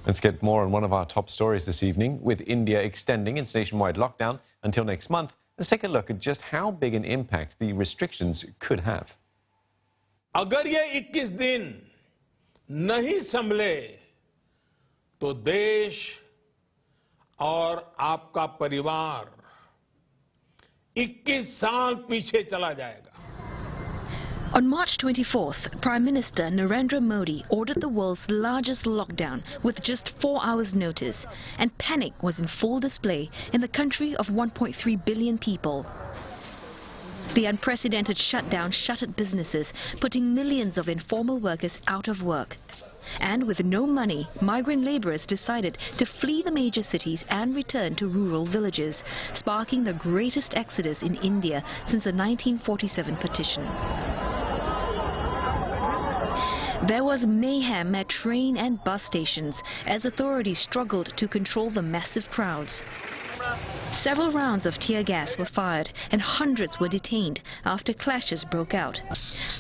Let's get more on one of our top stories this evening. With India extending its nationwide lockdown until next month, let's take a look at just how big an impact the restrictions could have. अगर ये 21 दिन नहीं संभले तो देश और आपका परिवार 21 साल पीछे चला जाएगा. On March 24th, Prime Minister Narendra Modi ordered the world's largest lockdown with just 4 hours' notice, and panic was in full display in the country of 1.3 billion people. The unprecedented shutdown shuttered businesses, putting millions of informal workers out of work. And with no money, migrant laborers decided to flee the major cities and return to rural villages, sparking the greatest exodus in India since the 1947 partition. There was mayhem at train and bus stations as authorities struggled to control the massive crowds. Several rounds of tear gas were fired and hundreds were detained after clashes broke out.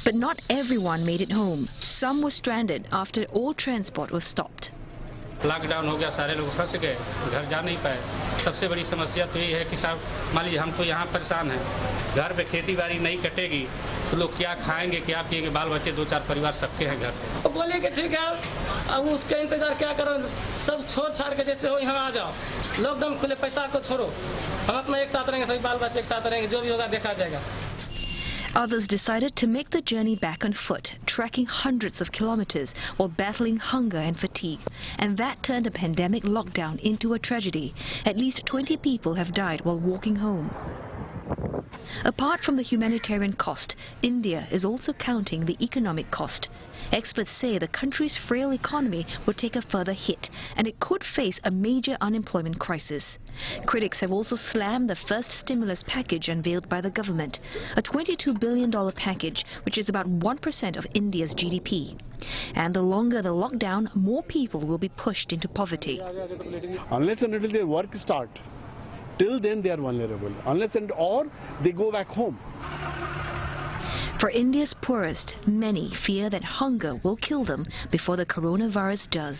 But not everyone made it home. Some were stranded after all transport was stopped. Lockdown हो गया, सारे लोग फंस गए, घर जा नहीं पाए. सबसे बड़ी समस्या तो ये है कि साहब मान लीजिए हम तो यहाँ परेशान हैं, घर पे खेती बाड़ी नहीं कटेगी तो लोग क्या खाएंगे, क्या पिएंगे, बाल बच्चे 2-4 परिवार सबके हैं घर पे. तो बोले कि ठीक है, अब उसका इंतजार क्या करो, सब छोड़ छाड़ के जैसे हो यहाँ आ जाओ, लॉकडाउन खुले, पैसा को छोड़ो, हम अपना एक साथ रहेंगे, सभी बाल बच्चे एक साथ रहेंगे, जो भी होगा देखा जाएगा. Others decided to make the journey back on foot, trekking hundreds of kilometers while battling hunger and fatigue. And that turned a pandemic lockdown into a tragedy. At least 20 people have died while walking home. Apart from the humanitarian cost, India is also counting the economic cost. Experts say the country's frail economy would take a further hit, and it could face a major unemployment crisis. Critics have also slammed the first stimulus package unveiled by the government, a $22 billion package, which is about 1% of India's GDP. And the longer the lockdown, more people will be pushed into poverty. Unless and until their work start, till then they are vulnerable, unless and or they go back home. For India's poorest, many fear that hunger will kill them before the coronavirus does.